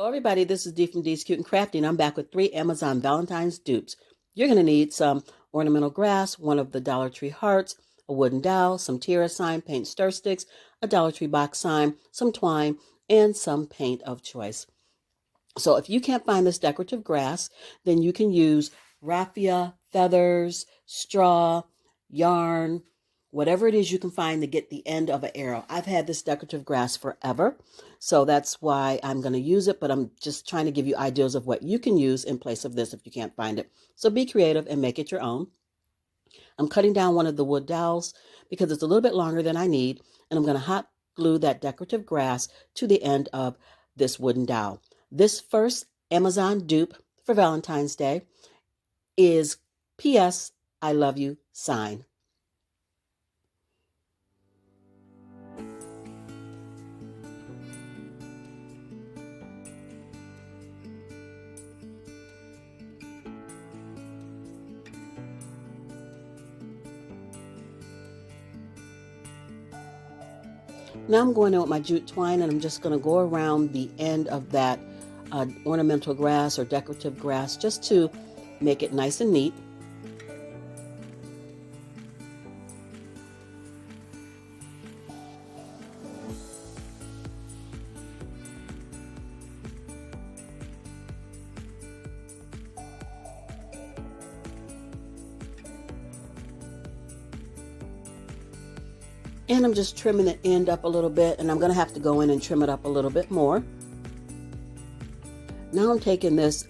Hello everybody, this is Dee from Dee's Cute and Crafty, and I'm back with 3 Amazon Valentine's dupes. You're going to need some ornamental grass, one of the Dollar Tree hearts, a wooden dowel, some tiara sign, paint stir sticks, a Dollar Tree box sign, some twine, and some paint of choice. So if you can't find this decorative grass, then you can use raffia, feathers, straw, yarn, whatever it is you can find to get the end of an arrow. I've had this decorative grass forever, so that's why I'm going to use it, but I'm just trying to give you ideas of what you can use in place of this if you can't find it. So be creative and make it your own. I'm cutting down one of the wood dowels because it's a little bit longer than I need, and I'm going to hot glue that decorative grass to the end of this wooden dowel. This first Amazon dupe for Valentine's Day is P.S. I Love You sign. Now I'm going in with my jute twine, and I'm just going to go around the end of that ornamental grass or decorative grass just to make it nice and neat. And I'm just trimming the end up a little bit, and I'm going to have to go in and trim it up a little bit more. Now I'm taking this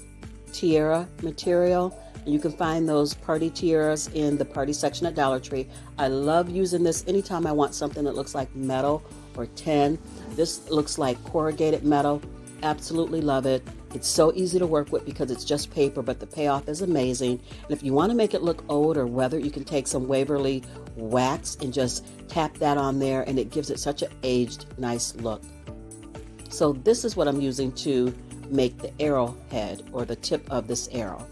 tiara material, and you can find those party tiaras in the party section at Dollar Tree. I love using this anytime I want something that looks like metal or tin. This looks like corrugated metal. Absolutely love it. It's so easy to work with because it's just paper, but the payoff is amazing. And if you want to make it look old or weathered, you can take some Waverly wax and just tap that on there, and it gives it such an aged, nice look. So this is what I'm using to make the arrowhead or the tip of this arrow.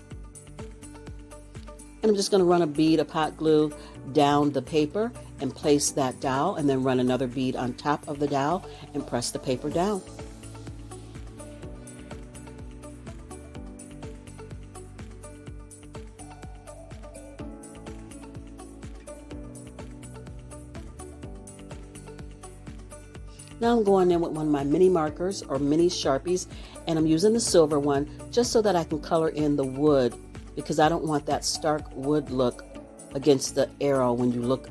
And I'm just going to run a bead of hot glue down the paper and place that dowel, and then run another bead on top of the dowel and press the paper down. Now I'm going in with one of my mini markers or mini Sharpies, and I'm using the silver one just so that I can color in the wood, because I don't want that stark wood look against the arrow. When you look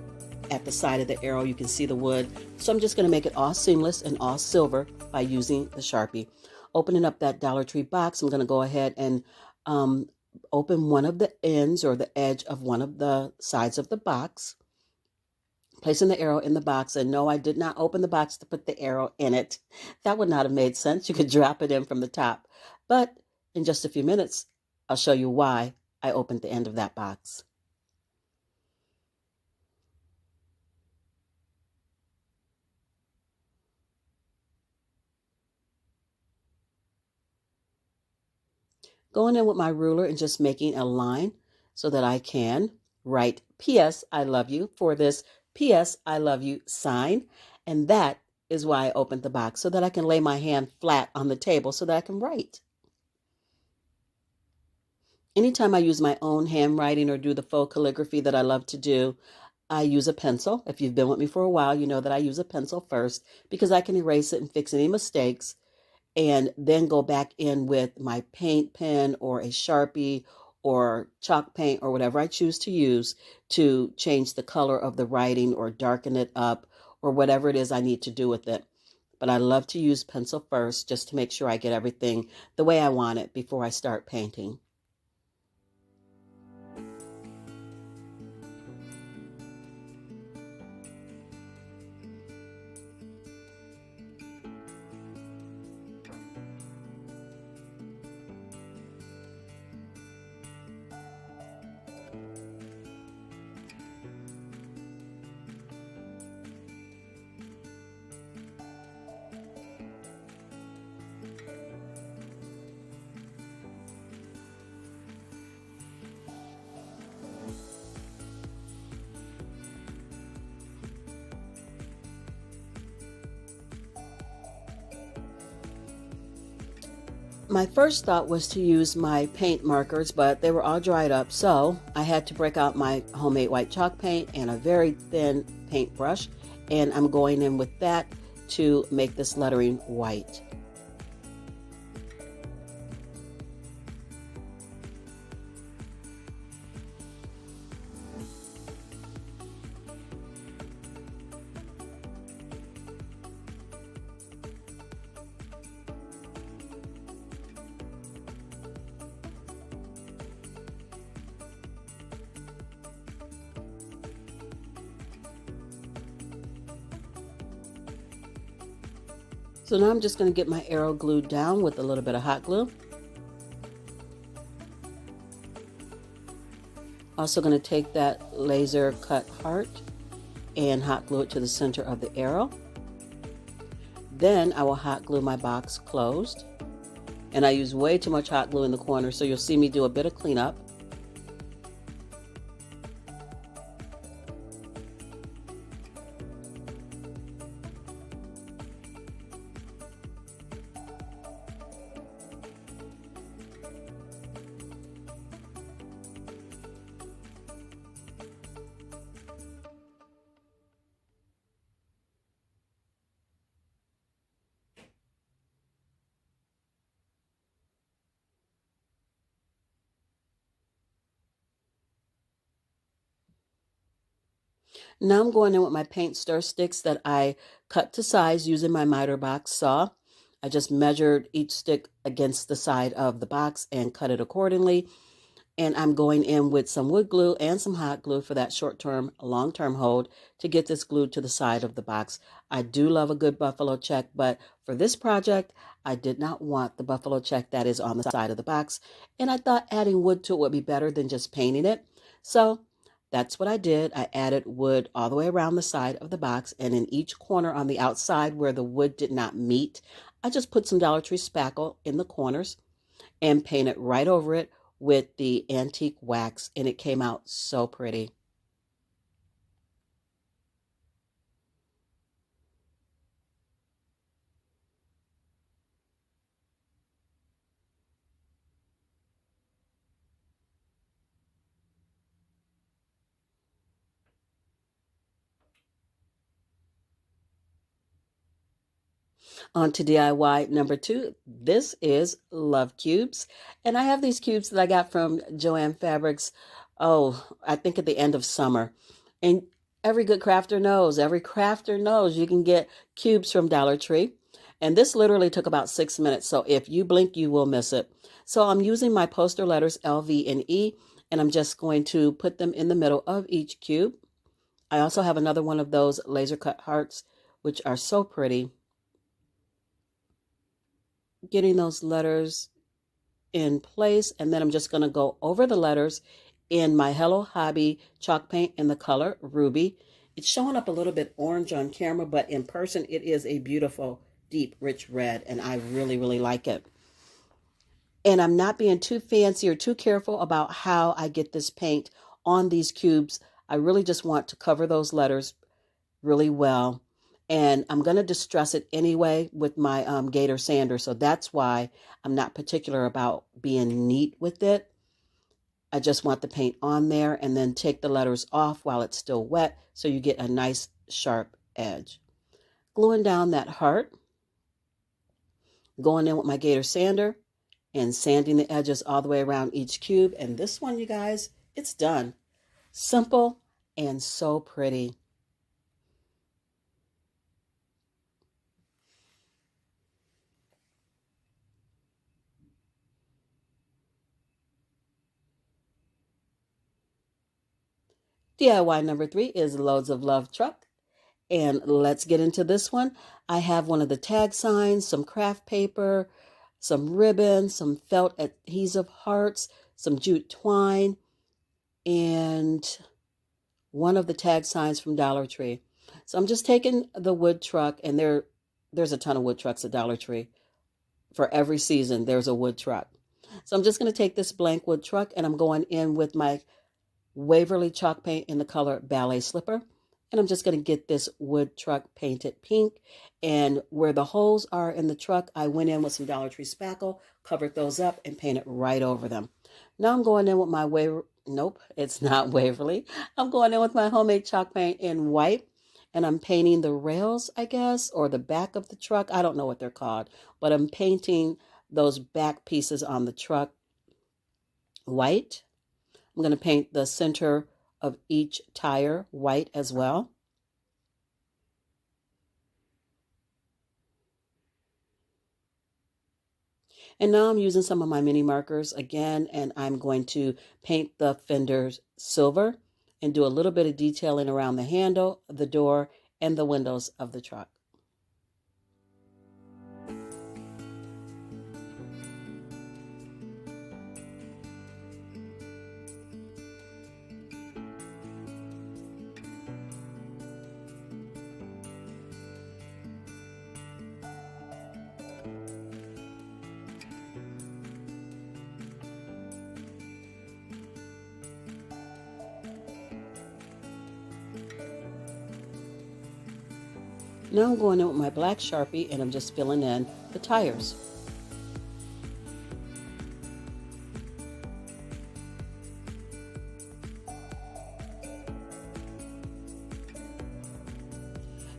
at the side of the arrow, you can see the wood. So I'm just going to make it all seamless and all silver by using the Sharpie. Opening up that Dollar Tree box, I'm going to go ahead and open one of the ends or the edge of one of the sides of the box, placing the arrow in the box. And no, I did not open the box to put the arrow in it. That would not have made sense. You could drop it in from the top. But in just a few minutes, I'll show you why I opened the end of that box. Going in with my ruler and just making a line so that I can write P.S. I love you for this P.S. I love you sign. And that is why I opened the box, so that I can lay my hand flat on the table so that I can write. Anytime I use my own handwriting or do the faux calligraphy that I love to do, I use a pencil. If you've been with me for a while, you know that I use a pencil first because I can erase it and fix any mistakes, and then go back in with my paint pen or a Sharpie or chalk paint or whatever I choose to use to change the color of the writing or darken it up or whatever it is I need to do with it. But I love to use pencil first just to make sure I get everything the way I want it before I start painting. My first thought was to use my paint markers, but they were all dried up, so I had to break out my homemade white chalk paint and a very thin paintbrush, and I'm going in with that to make this lettering white. So now I'm just going to get my arrow glued down with a little bit of hot glue. Also going to take that laser cut heart and hot glue it to the center of the arrow. Then I will hot glue my box closed. And I use way too much hot glue in the corner, so you'll see me do a bit of cleanup. Now I'm going in with my paint stir sticks that I cut to size using my miter box saw. I just measured each stick against the side of the box and cut it accordingly. And I'm going in with some wood glue and some hot glue for that short-term, long-term hold to get this glued to the side of the box. I do love a good buffalo check, but for this project, I did not want the buffalo check that is on the side of the box. And I thought adding wood to it would be better than just painting it. So that's what I did. I added wood all the way around the side of the box, and in each corner on the outside where the wood did not meet, I just put some Dollar Tree spackle in the corners and painted right over it with the antique wax, and it came out so pretty. On to DIY number 2. This is Love Cubes. And I have these cubes that I got from Joann Fabrics, I think at the end of summer. And every crafter knows you can get cubes from Dollar Tree. And this literally took about 6 minutes. So if you blink, you will miss it. So I'm using my poster letters L, V, and E, and I'm just going to put them in the middle of each cube. I also have another one of those laser cut hearts, which are so pretty. Getting those letters in place, and then I'm just going to go over the letters in my Hello Hobby chalk paint in the color Ruby. It's showing up a little bit orange on camera, but in person it is a beautiful, deep, rich red, and I really, really like it. And I'm not being too fancy or too careful about how I get this paint on these cubes. I really just want to cover those letters really well. And I'm going to distress it anyway with my Gator sander. So that's why I'm not particular about being neat with it. I just want the paint on there and then take the letters off while it's still wet so you get a nice sharp edge. Gluing down that heart. Going in with my Gator sander and sanding the edges all the way around each cube. And this one, you guys, it's done. Simple and so pretty. DIY number 3 is Loads of Love Truck. And let's get into this one. I have one of the tag signs, some craft paper, some ribbon, some felt adhesive hearts, some jute twine, and one of the tag signs from Dollar Tree. So I'm just taking the wood truck, and there's a ton of wood trucks at Dollar Tree. For every season, there's a wood truck. So I'm just going to take this blank wood truck, and I'm going in with my Waverly chalk paint in the color Ballet Slipper. And I'm just going to get this wood truck painted pink. And where the holes are in the truck, I went in with some Dollar Tree spackle, covered those up, and painted right over them. Now I'm going in with my nope, it's not Waverly. I'm going in with my homemade chalk paint in white. And I'm painting the rails, I guess, or the back of the truck. I don't know what they're called, but I'm painting those back pieces on the truck white. I'm going to paint the center of each tire white as well. And now I'm using some of my mini markers again, and I'm going to paint the fenders silver and do a little bit of detailing around the handle, the door, and the windows of the truck. Now I'm going in with my black Sharpie and I'm just filling in the tires.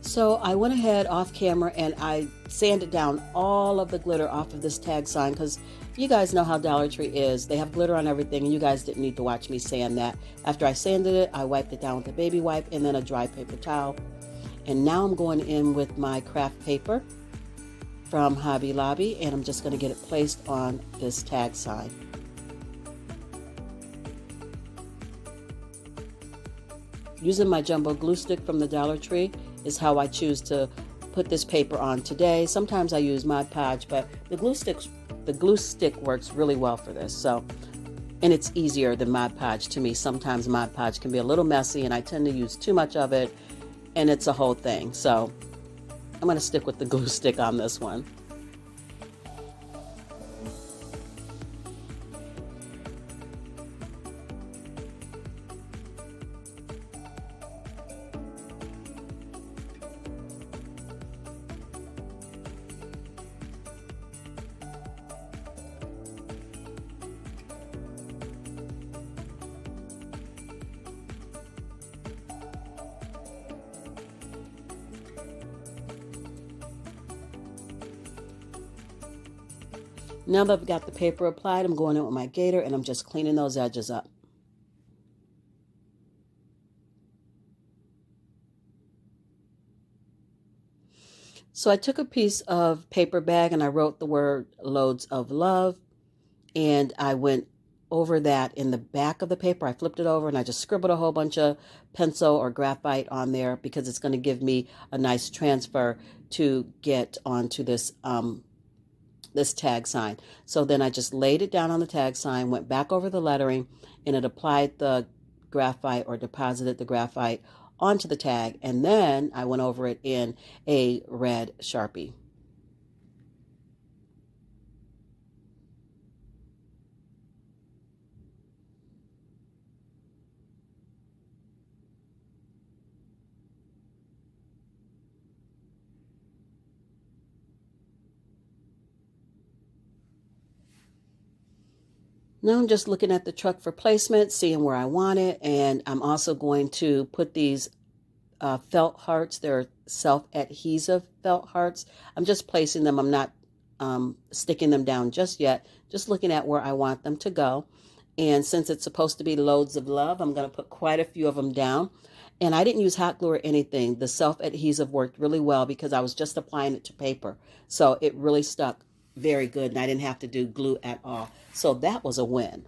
So I went ahead off camera and I sanded down all of the glitter off of this tag sign because you guys know how Dollar Tree is. They have glitter on everything and you guys didn't need to watch me sand that. After I sanded it, I wiped it down with a baby wipe and then a dry paper towel. And now I'm going in with my craft paper from Hobby Lobby and I'm just going to get it placed on this tag sign. Using my jumbo glue stick from the Dollar Tree is how I choose to put this paper on today. Sometimes I use Mod Podge, but the glue stick works really well for this. So, and it's easier than Mod Podge to me. Sometimes Mod Podge can be a little messy and I tend to use too much of it and it's a whole thing. So I'm going to stick with the glue stick on this one. Now that I've got the paper applied, I'm going in with my gator and I'm just cleaning those edges up. So I took a piece of paper bag and I wrote the word loads of love and I went over that in the back of the paper. I flipped it over and I just scribbled a whole bunch of pencil or graphite on there because it's going to give me a nice transfer to get onto this this tag sign. So then I just laid it down on the tag sign, went back over the lettering, and it applied the graphite or deposited the graphite onto the tag. And then I went over it in a red Sharpie. Now I'm just looking at the truck for placement, seeing where I want it, and I'm also going to put these felt hearts. They're self-adhesive felt hearts. I'm just placing them. I'm not sticking them down just yet, just looking at where I want them to go. And since it's supposed to be loads of love, I'm going to put quite a few of them down. And I didn't use hot glue or anything. The self-adhesive worked really well because I was just applying it to paper. So it really stuck very good and I didn't have to do glue at all. So that was a win.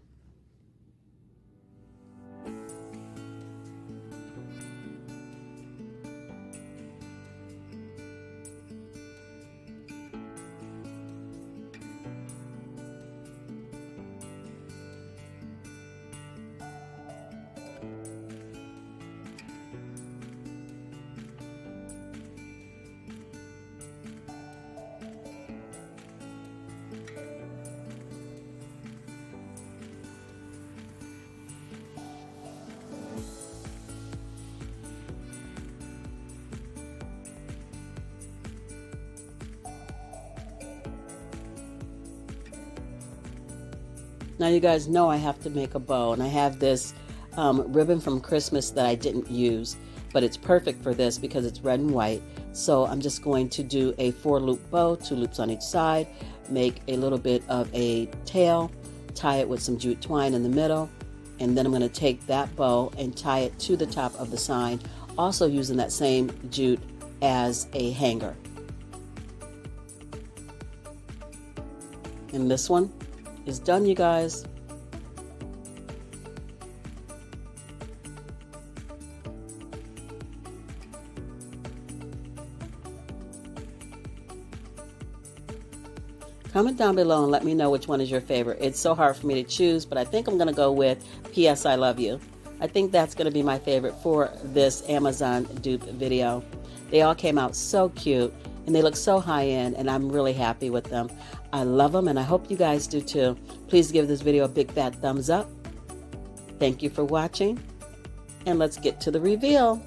Now you guys know I have to make a bow, and I have this ribbon from Christmas that I didn't use, but it's perfect for this because it's red and white. So I'm just going to do a 4-loop bow, 2 loops on each side, make a little bit of a tail, tie it with some jute twine in the middle, and then I'm going to take that bow and tie it to the top of the sign, also using that same jute as a hanger. And this one is done, you guys. Comment down below and let me know which one is your favorite. It's so hard for me to choose, but I think I'm going to go with P.S. I Love You. I think that's going to be my favorite for this Amazon dupe video. They all came out so cute, and they look so high-end, and I'm really happy with them. I love them, and I hope you guys do too. Please give this video a big fat thumbs up. Thank you for watching, and let's get to the reveal.